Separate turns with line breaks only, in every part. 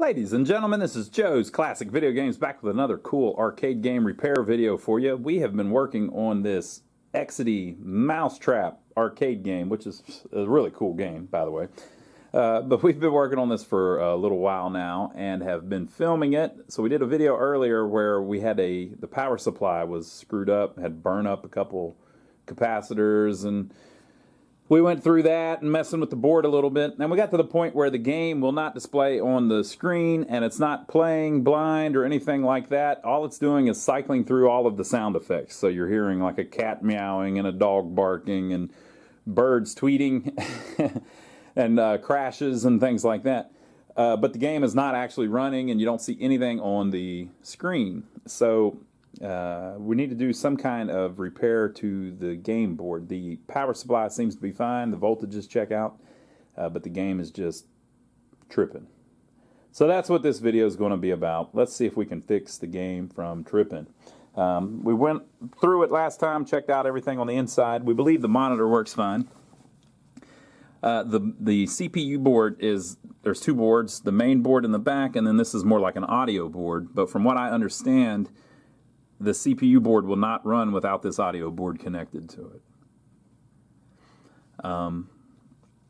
Ladies and gentlemen, this is Joe's Classic Video Games back with another cool arcade game repair video for you. We have been working on this Exidy MOUSETRAP arcade game, which is a really cool game, by the way. But we've been working on this for a little while now and have been filming it. So we did a video earlier where we had the power supply was screwed up, had burned up a couple capacitors, and we went through that and messing with the board a little bit, and we got to the point where the game will not display on the screen, and it's not playing blind or anything like that. All it's doing is cycling through all of the sound effects. So you're hearing like a cat meowing and a dog barking and birds tweeting and crashes and things like that. But the game is not actually running, and you don't see anything on the screen. So we need to do some kind of repair to the game board. The power supply seems to be fine, the voltages check out, but the game is just tripping. So that's what this video is going to be about. Let's see if we can fix the game from tripping. We went through it last time, checked out everything on the inside. We believe the monitor works fine. The CPU board there's two boards, the main board in the back, and then this is more like an audio board. But from what I understand, the CPU board will not run without this audio board connected to it.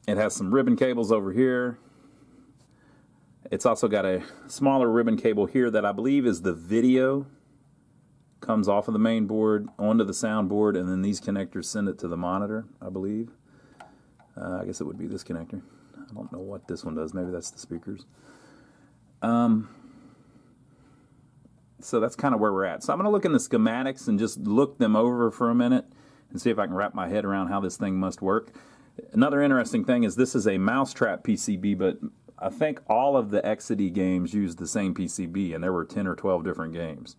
It has some ribbon cables over here. It's also got a smaller ribbon cable here that I believe is the video. Comes off of the main board onto the sound board, and then these connectors send it to the monitor, I believe. I guess it would be this connector. I don't know what this one does. Maybe that's the speakers. So that's kind of where we're at. So I'm going to look in the schematics and just look them over for a minute and see if I can wrap my head around how this thing must work. Another interesting thing is this is a MOUSETRAP PCB, but I think all of the Exidy games use the same PCB, and there were 10 or 12 different games.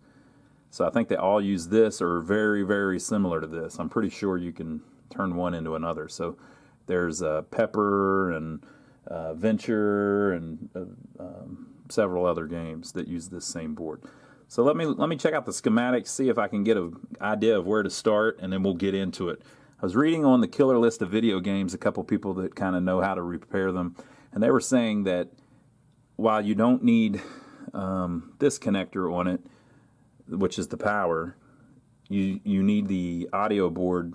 So I think they all use this or very, very similar to this. I'm pretty sure you can turn one into another. So there's Pepper and Venture and several other games that use this same board. So let me check out the schematics, see if I can get an idea of where to start, and then we'll get into it. I was reading on the killer list of video games a couple people that kind of know how to repair them, and they were saying that while you don't need this connector on it, which is the power, you need the audio board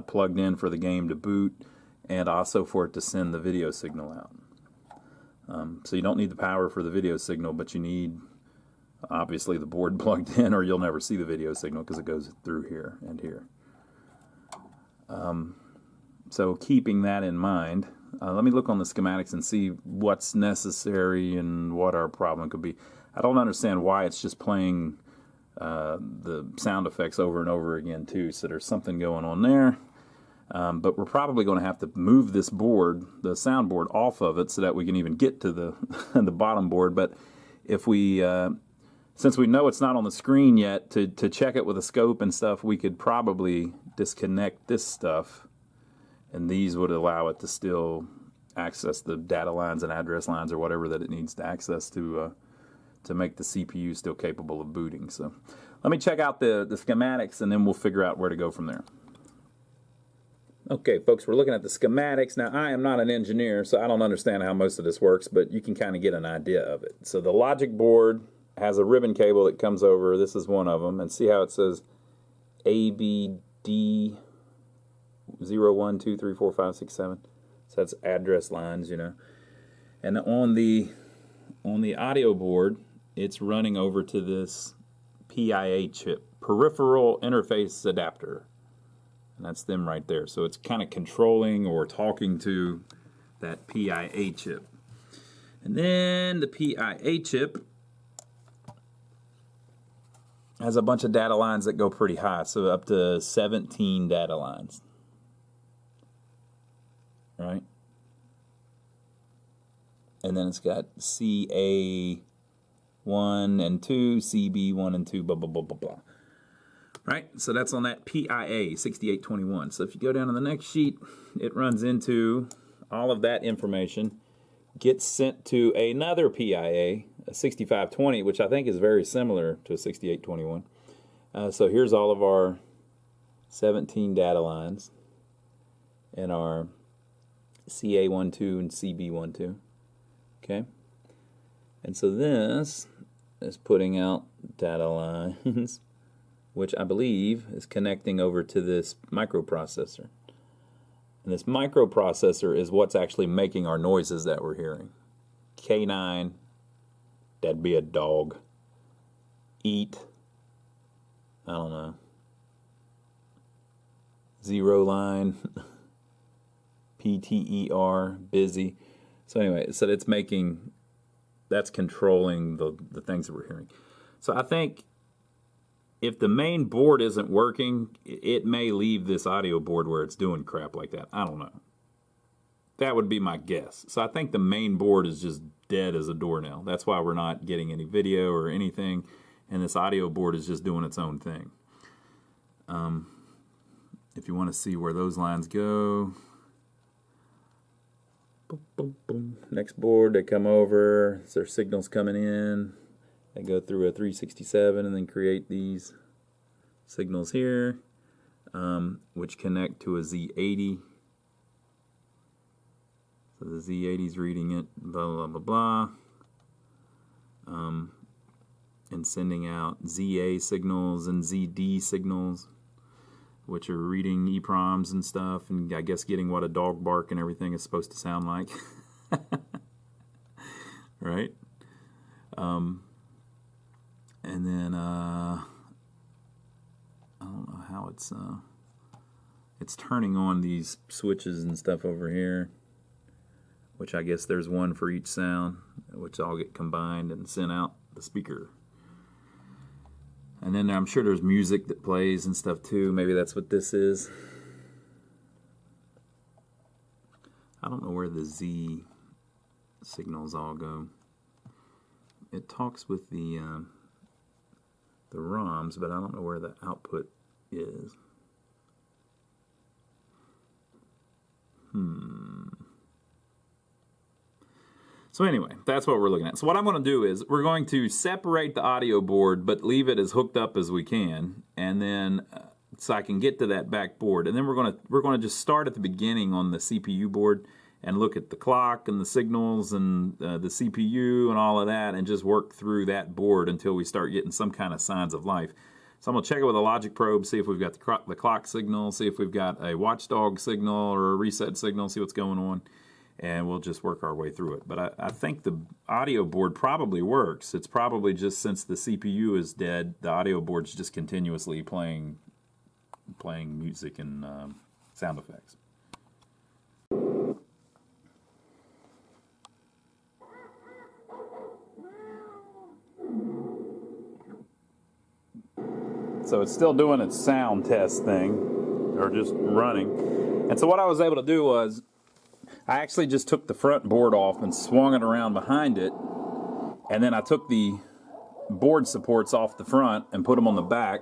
plugged in for the game to boot, and also for it to send the video signal out. So you don't need the power for the video signal, but you need obviously the board plugged in, or you'll never see the video signal because it goes through here and here. So keeping that in mind, let me look on the schematics and see what's necessary and what our problem could be. I don't understand why it's just playing the sound effects over and over again too, so there's something going on there. But we're probably going to have to move this board, the sound board, off of it so that we can even get to the, the bottom board. But if we since we know it's not on the screen yet, to check it with a scope and stuff, we could probably disconnect this stuff, and these would allow it to still access the data lines and address lines or whatever that it needs to access to make the CPU still capable of booting. So let me check out the schematics, and then we'll figure out where to go from there. Okay, folks, we're looking at the schematics. Now, I am not an engineer, so I don't understand how most of this works, but you can kind of get an idea of it. So the logic board has a ribbon cable that comes over. This is one of them, and see how it says ABD 0, 1, 2, 3, 4, 5, 6, 7. So that's address lines, you know. And on the audio board, it's running over to this PIA chip, peripheral interface adapter. And that's them right there. So it's kind of controlling or talking to that PIA chip. And then the PIA chip has a bunch of data lines that go pretty high, so up to 17 data lines. Right? And then it's got CA1 and 2, CB1 and 2, blah, blah, blah, blah, blah. Right? So that's on that PIA 6821. So if you go down to the next sheet, it runs into all of that information, gets sent to another PIA, a 6520, which I think is very similar to a 6821. So here's all of our 17 data lines and our CA12 and CB12. Okay? And so this is putting out data lines, which I believe is connecting over to this microprocessor. And this microprocessor is what's actually making our noises that we're hearing. K9, that'd be a dog. Eat, I don't know. Zero line, PTER, busy. So anyway, so it's making, that's controlling the things that we're hearing. So I think if the main board isn't working, it may leave this audio board where it's doing crap like that. I don't know. That would be my guess. So I think the main board is just dead as a doornail. That's why we're not getting any video or anything, and this audio board is just doing its own thing. If you want to see where those lines go, boom, boom, boom. Next board, they come over, so their signals coming in. They go through a 367 and then create these signals here, which connect to a Z80. So the Z80 is reading it, blah, blah, blah, blah. And sending out ZA signals and ZD signals, which are reading EPROMs and stuff, and I guess getting what a dog bark and everything is supposed to sound like. Right? And then I don't know how it's turning on these switches and stuff over here, which I guess there's one for each sound, which all get combined and sent out the speaker. And then I'm sure there's music that plays and stuff too. Maybe that's what this is. I don't know where the Z signals all go. It talks with the ROMs, but I don't know where the output is. So anyway, that's what we're looking at. So what I'm going to do is we're going to separate the audio board, but leave it as hooked up as we can, and then so I can get to that back board. And then we're going to just start at the beginning on the CPU board and look at the clock and the signals and the CPU and all of that, and just work through that board until we start getting some kind of signs of life. So I'm going to check it with a logic probe, see if we've got the clock signal, see if we've got a watchdog signal or a reset signal, see what's going on. And we'll just work our way through it. But I think the audio board probably works. It's probably just since the CPU is dead, the audio board's just continuously playing music and sound effects. So it's still doing its sound test thing, or just running. And so what I was able to do was, I actually just took the front board off and swung it around behind it, and then I took the board supports off the front and put them on the back.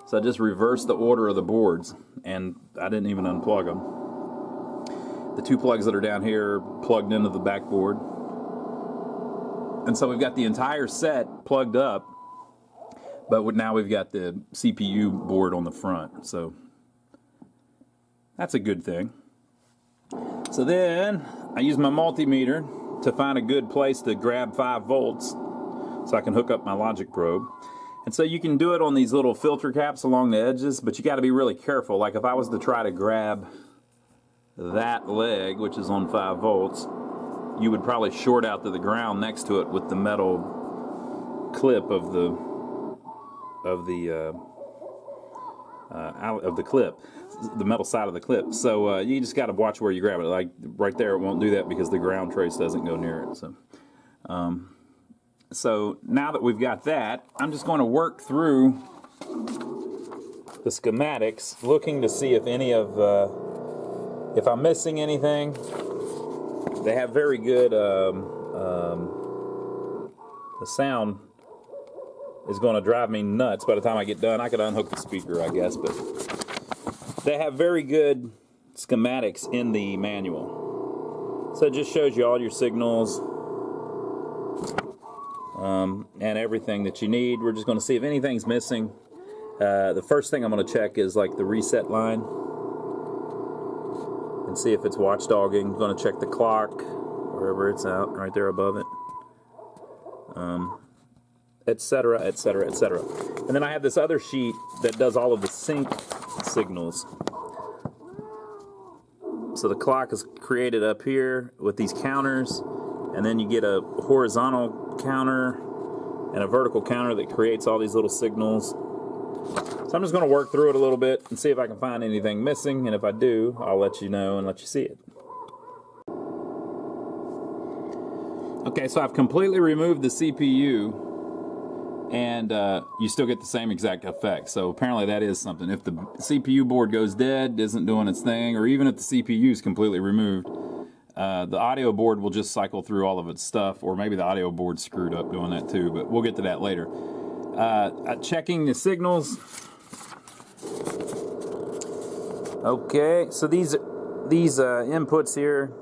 So I just reversed the order of the boards, and I didn't even unplug them. The two plugs that are down here plugged into the back board. And so we've got the entire set plugged up, but now we've got the CPU board on the front. So that's a good thing. So then I use my multimeter to find a good place to grab 5 volts so I can hook up my logic probe. And so you can do it on these little filter caps along the edges, but you got to be really careful. Like if I was to try to grab that leg, which is on 5 volts, you would probably short out to the ground next to it with the metal clip of the clip, the metal side of the clip. So you just got to watch where you grab it. Like right there, it won't do that because the ground trace doesn't go near it. So now that we've got that, I'm just going to work through the schematics, looking to see if any of if I'm missing anything. They have very good the sound is going to drive me nuts by the time I get done. I could unhook the speaker, I guess, but they have very good schematics in the manual. So it just shows you all your signals and everything that you need. We're just going to see if anything's missing. The first thing I'm going to check is like the reset line and see if it's watchdogging. I'm going to check the clock, wherever it's out, right there above it. etc., etc., etc. And then I have this other sheet that does all of the sync signals. So the clock is created up here with these counters, and then you get a horizontal counter and a vertical counter that creates all these little signals. So I'm just going to work through it a little bit and see if I can find anything missing, and if I do, I'll let you know and let you see it. Okay, so I've completely removed the CPU, and you still get the same exact effect. So apparently that is something. If the CPU board goes dead, isn't doing its thing, or even if the CPU is completely removed, the audio board will just cycle through all of its stuff, or maybe the audio board's screwed up doing that too, but we'll get to that later. Checking the signals. Okay, so these inputs here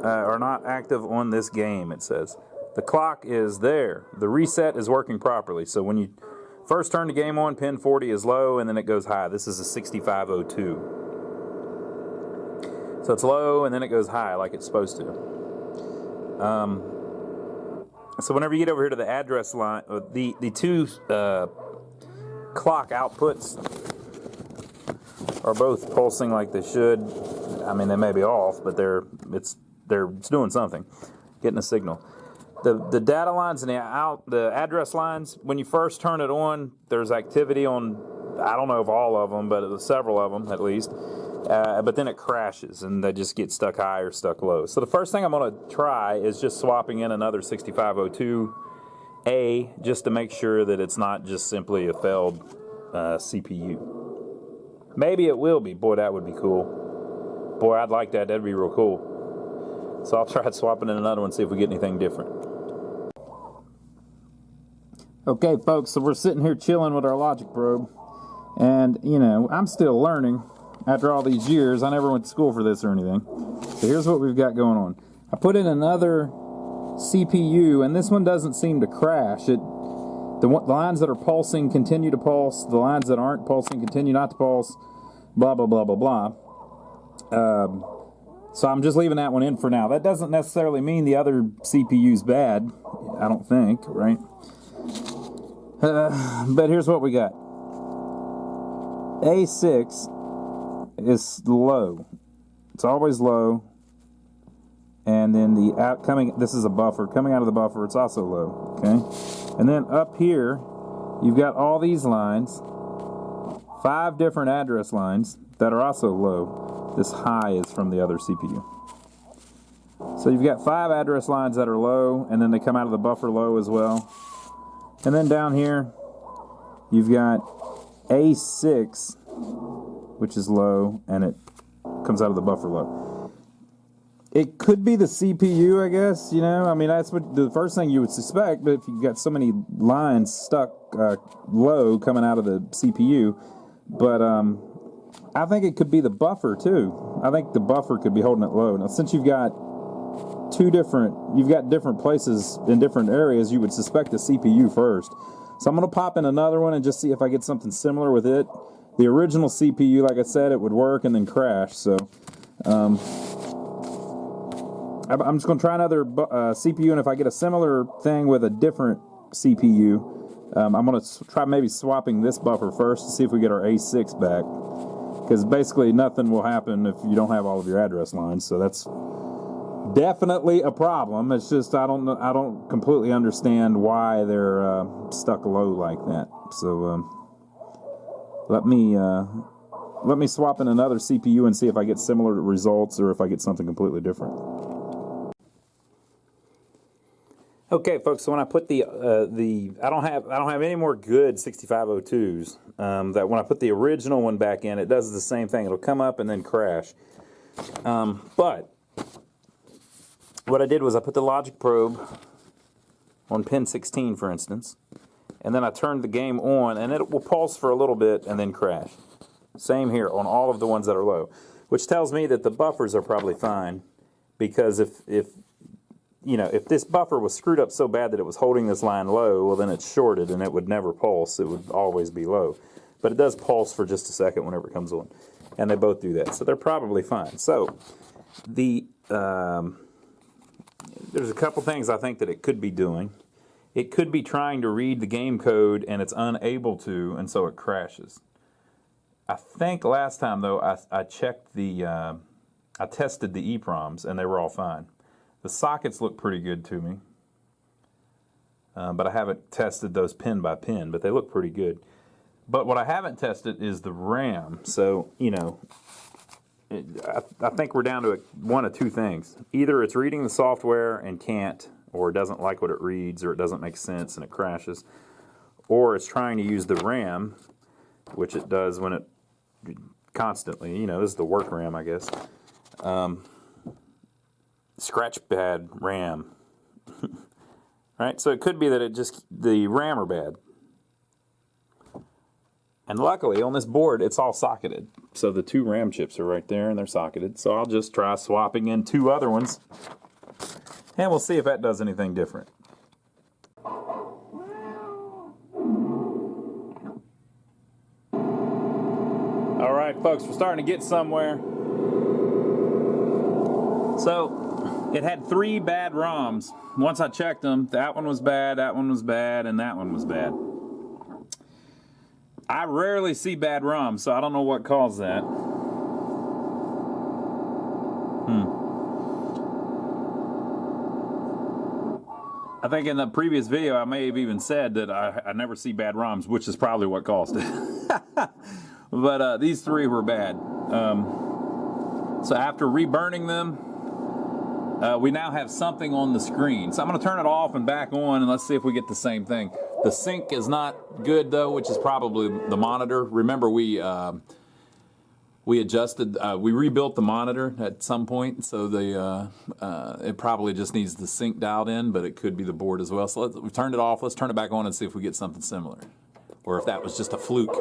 are not active on this game, it says. The clock is there. The reset is working properly. So when you first turn the game on, pin 40 is low, and then it goes high. This is a 6502. So it's low, and then it goes high like it's supposed to. So whenever you get over here to the address line, the two clock outputs are both pulsing like they should. I mean, they may be off, but it's doing something, getting a signal. The data lines and the address lines, when you first turn it on, there's activity on, I don't know if all of them, but several of them at least. But then it crashes and they just get stuck high or stuck low. So the first thing I'm going to try is just swapping in another 6502A just to make sure that it's not just simply a failed CPU. Maybe it will be. Boy, that would be cool. Boy, I'd like that. That'd be real cool. So I'll try swapping in another one, see if we get anything different. Okay, folks, so we're sitting here chilling with our logic probe. And, you know, I'm still learning. After all these years, I never went to school for this or anything. So here's what we've got going on. I put in another CPU, and this one doesn't seem to crash. The lines that are pulsing continue to pulse. The lines that aren't pulsing continue not to pulse. Blah, blah, blah, blah, blah. So I'm just leaving that one in for now. That doesn't necessarily mean the other CPU's bad, I don't think, right? But here's what we got. A6 is low. It's always low. And then this is a buffer. Coming out of the buffer, it's also low. Okay? And then up here, you've got all these lines, 5 different address lines that are also low. This high is from the other CPU. So you've got 5 address lines that are low, and then they come out of the buffer low as well. And then down here, you've got A6, which is low, and it comes out of the buffer low. It could be the CPU, I guess, you know. I mean, that's what the first thing you would suspect, but if you've got so many lines stuck low coming out of the CPU. But I think it could be the buffer, too. I think the buffer could be holding it low. Now, since you've got different places in different areas, you would suspect the CPU first. So I'm going to pop in another one and just see if I get something similar with it. The original CPU, like I said, it would work and then crash. So I'm just going to try another CPU, and if I get a similar thing with a different CPU, I'm going to try maybe swapping this buffer first to see if we get our A6 back. Because basically nothing will happen if you don't have all of your address lines. So that's definitely a problem. It's just I don't completely understand why they're stuck low like that. So let me swap in another CPU and see if I get similar results or if I get something completely different. Okay, folks. So when I put I don't have any more good 6502s. That when I put the original one back in, it does the same thing. It'll come up and then crash. But what I did was I put the logic probe on pin 16, for instance, and then I turned the game on, and it will pulse for a little bit and then crash. Same here on all of the ones that are low, which tells me that the buffers are probably fine, because if this buffer was screwed up so bad that it was holding this line low, well, then it's shorted and it would never pulse. It would always be low. But it does pulse for just a second whenever it comes on, and they both do that, so they're probably fine. So there's a couple things I think that it could be doing. it could be trying to read the game code and it's unable to, and so it crashes. I think last time though I checked I tested the EPROMs and they were all fine. The sockets look pretty good to me, but I haven't tested those pin by pin, but they look pretty good. But what I haven't tested is the RAM. So, you know, I think we're down to one of two things. Either it's reading the software and can't, or it doesn't like what it reads, or it doesn't make sense and it crashes, or it's trying to use the RAM, which it does when it constantly, you know, this is the work RAM, I guess. Scratch pad RAM. Right? So it could be that the RAM are bad. And luckily on this board it's all socketed. So the two RAM chips are right there and they're socketed. So I'll just try swapping in two other ones and we'll see if that does anything different. Alright folks, we're starting to get somewhere. So it had 3 bad ROMs. Once I checked them, that one was bad, and that one was bad. I rarely see bad ROMs, so I don't know what caused that. I think in the previous video I may have even said that I never see bad ROMs, which is probably what caused it. But these 3 were bad. So after reburning them, we now have something on the screen. So I'm going to turn it off and back on, and let's see if we get the same thing. The sync is not good though, which is probably the monitor. Remember we adjusted, we rebuilt the monitor at some point, so it probably just needs the sync dialed in, but it could be the board as well. So we've turned it off. Let's turn it back on and see if we get something similar, or if that was just a fluke.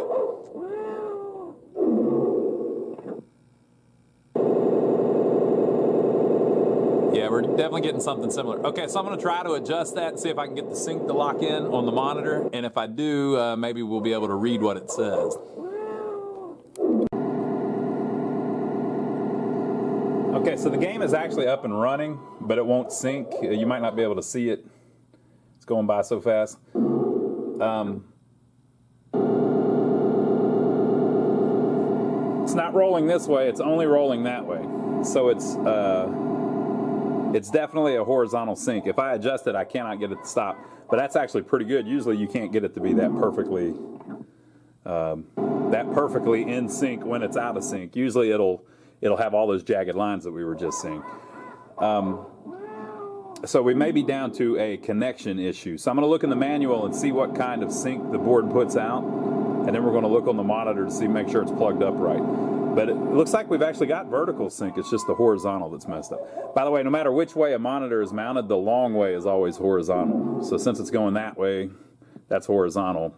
Yeah, we're definitely getting something similar. Okay, so I'm going to try to adjust that and see if I can get the sync to lock in on the monitor. And if I do, maybe we'll be able to read what it says. Okay, so the game is actually up and running, but it won't sync. You might not be able to see it. It's going by so fast. It's not rolling this way, it's only rolling that way. So it's definitely a horizontal sync. If I adjust it, I cannot get it to stop. But that's actually pretty good. Usually you can't get it to be that perfectly in sync when it's out of sync. Usually it'll have all those jagged lines that we were just seeing. So we may be down to a connection issue. So I'm going to look in the manual and see what kind of sync the board puts out. And then we're going to look on the monitor to make sure it's plugged up right. But it looks like we've actually got vertical sync. It's just the horizontal that's messed up. By the way, no matter which way a monitor is mounted, the long way is always horizontal. So since it's going that way, that's horizontal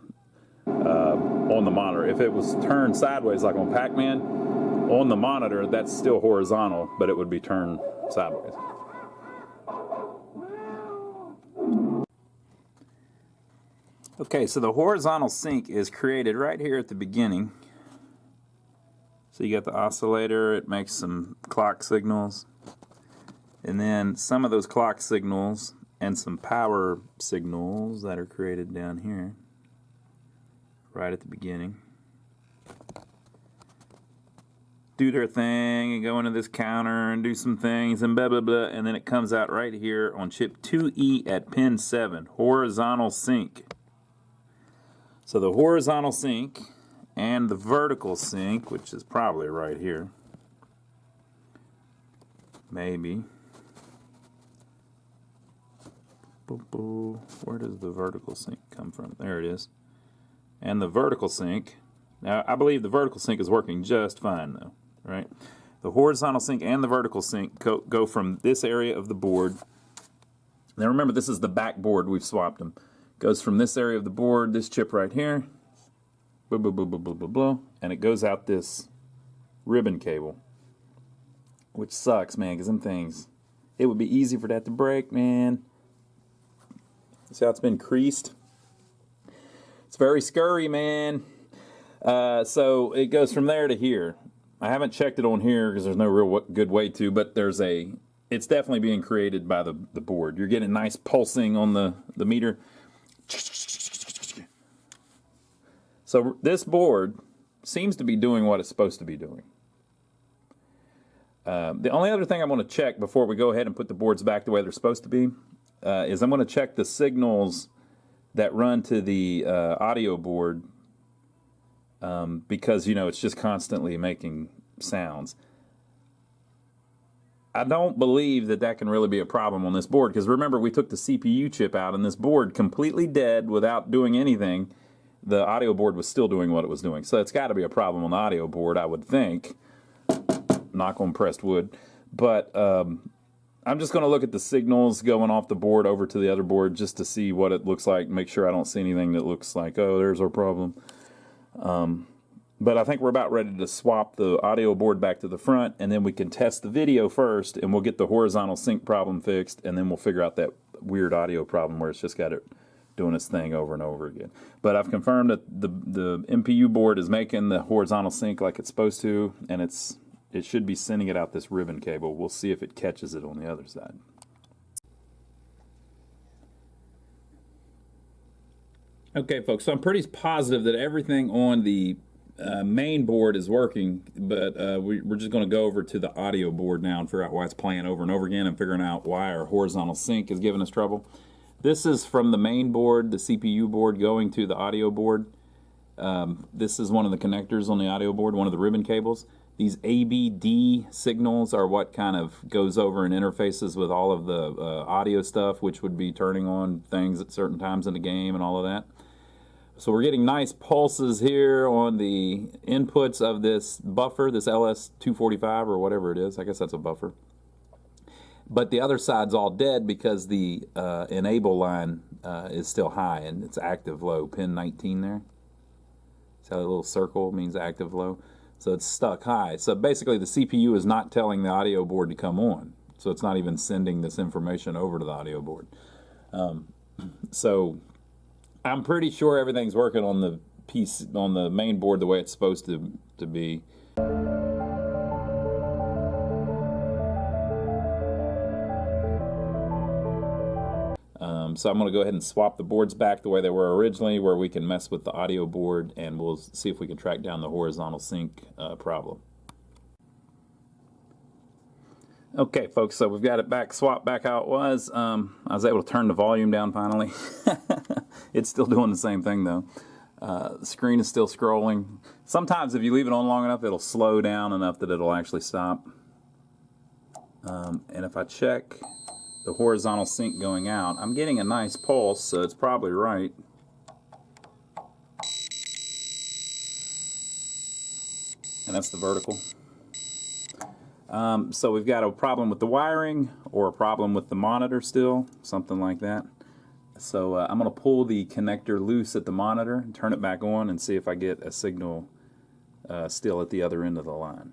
on the monitor. If it was turned sideways like on Pac-Man, on the monitor, that's still horizontal, but it would be turned sideways. Okay, so the horizontal sync is created right here at the beginning. So you got the oscillator, it makes some clock signals, and then some of those clock signals and some power signals that are created down here right at the beginning do their thing and go into this counter and do some things and blah blah blah, and then it comes out right here on chip 2E at pin 7, horizontal sync. So the horizontal sync and the vertical sync, which is probably right here, maybe. Where does the vertical sync come from? There it is. And the vertical sync, now I believe the vertical sync is working just fine though, right? The horizontal sync and the vertical sync go from this area of the board. Now remember, this is the back board, we've swapped them. Goes from this area of the board, this chip right here, blah, blah, blah, blah, blah, blah, blah, and it goes out this ribbon cable, which sucks, man, because them things, it would be easy for that to break, man. See how it's been creased? It's very scurry, man. So it goes from there to here. I haven't checked it on here because there's no real good way to, but it's definitely being created by the board. You're getting nice pulsing on the meter. So this board seems to be doing what it's supposed to be doing. The only other thing I want to check before we go ahead and put the boards back the way they're supposed to be is I'm going to check the signals that run to the audio board because, you know, it's just constantly making sounds. I don't believe that that can really be a problem on this board because remember we took the CPU chip out and this board completely dead without doing anything. The audio board was still doing what it was doing. So it's got to be a problem on the audio board, I would think. Knock on pressed wood. But I'm just going to look at the signals going off the board over to the other board just to see what it looks like. Make sure I don't see anything that looks like, oh, there's our problem. But I think we're about ready to swap the audio board back to the front, and then we can test the video first, and we'll get the horizontal sync problem fixed, and then we'll figure out that weird audio problem where it's just got it doing its thing over and over again. But I've confirmed that the MPU board is making the horizontal sync like it's supposed to, and it should be sending it out this ribbon cable. We'll see if it catches it on the other side. Okay, folks, so I'm pretty positive that everything on the main board is working, but we're just going to go over to the audio board now and figure out why it's playing over and over again and figuring out why our horizontal sync is giving us trouble. This is from the main board, the CPU board, going to the audio board. This is one of the connectors on the audio board, one of the ribbon cables. These ABD signals are what kind of goes over and interfaces with all of the audio stuff, which would be turning on things at certain times in the game and all of that. So we're getting nice pulses here on the inputs of this buffer, this LS245 or whatever it is. I guess that's a buffer. But the other side's all dead because the enable line is still high and it's active low, pin 19 there. See how that little circle means active low? So it's stuck high. So basically the CPU is not telling the audio board to come on. So it's not even sending this information over to the audio board. So I'm pretty sure everything's working on the on the main board the way it's supposed to be. So I'm going to go ahead and swap the boards back the way they were originally, where we can mess with the audio board, and we'll see if we can track down the horizontal sync problem. Okay, folks, so we've got it back, swapped back how it was. I was able to turn the volume down finally. It's still doing the same thing though. The screen is still scrolling. Sometimes if you leave it on long enough, it'll slow down enough that it'll actually stop. And if I check the horizontal sync going out, I'm getting a nice pulse, so it's probably right. And that's the vertical. So we've got a problem with the wiring or a problem with the monitor still, something like that. So I'm going to pull the connector loose at the monitor and turn it back on and see if I get a signal still at the other end of the line.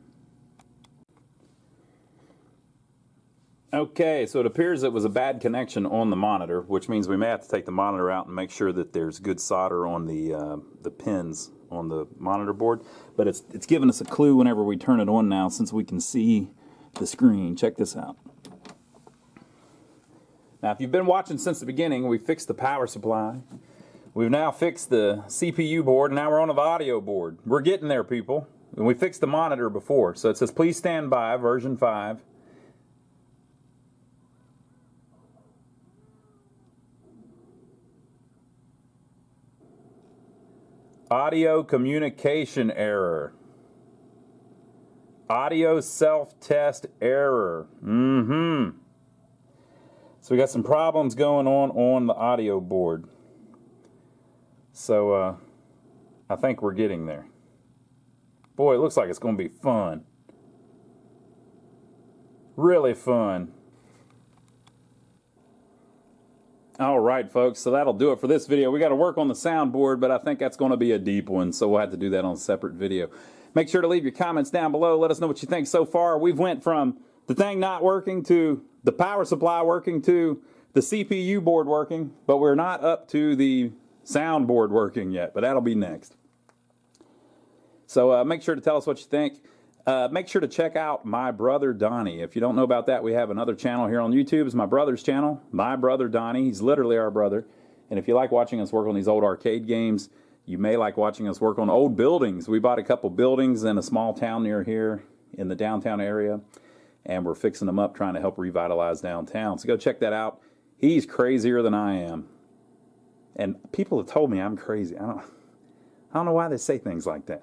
Okay, so it appears it was a bad connection on the monitor, which means we may have to take the monitor out and make sure that there's good solder on the pins on the monitor board. But it's giving us a clue whenever we turn it on now, since we can see the screen. Check this out. Now, if you've been watching since the beginning, we fixed the power supply. We've now fixed the CPU board, and now we're on the audio board. We're getting there, people. And we fixed the monitor before. So it says, please stand by, version 5. Audio communication error. Audio self-test error. So we got some problems going on the audio board. So I think we're getting there. Boy, it looks like it's going to be fun. Really fun. Alright folks, so that'll do it for this video. We got to work on the soundboard, but I think that's going to be a deep one, so we'll have to do that on a separate video. Make sure to leave your comments down below. Let us know what you think so far. We've went from the thing not working to the power supply working to the CPU board working, but we're not up to the soundboard working yet, but that'll be next. So make sure to tell us what you think. Make sure to check out My Brother Donnie. If you don't know about that, we have another channel here on YouTube. It's my brother's channel, My Brother Donnie. He's literally our brother. And if you like watching us work on these old arcade games, You may like watching us work on old buildings. We bought a couple buildings in a small town near here in the downtown area, and we're fixing them up, trying to help revitalize downtown. So go check that out. He's crazier than I am. And people have told me I'm crazy. I don't know why they say things like that.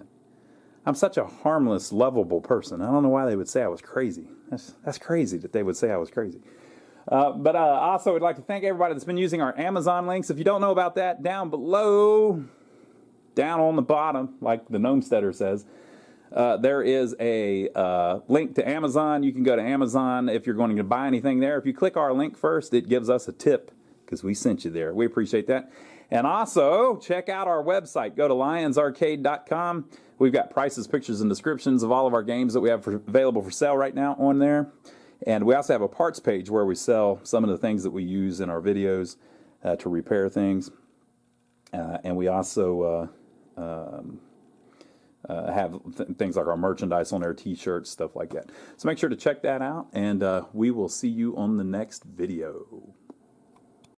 I'm such a harmless, lovable person. I don't know why they would say I was crazy. That's crazy that they would say I was crazy. But also, I'd like to thank everybody that's been using our Amazon links. If you don't know about that, down below, down on the bottom, like the Gnomesteader says, there is a link to Amazon. You can go to Amazon if you're going to buy anything there. If you click our link first, it gives us a tip because we sent you there. We appreciate that. And also, check out our website. Go to lionsarcade.com. We've got prices, pictures, and descriptions of all of our games that we have available for sale right now on there. And we also have a parts page where we sell some of the things that we use in our videos to repair things. And we also have things like our merchandise on there, t-shirts, stuff like that. So make sure to check that out, and we will see you on the next video.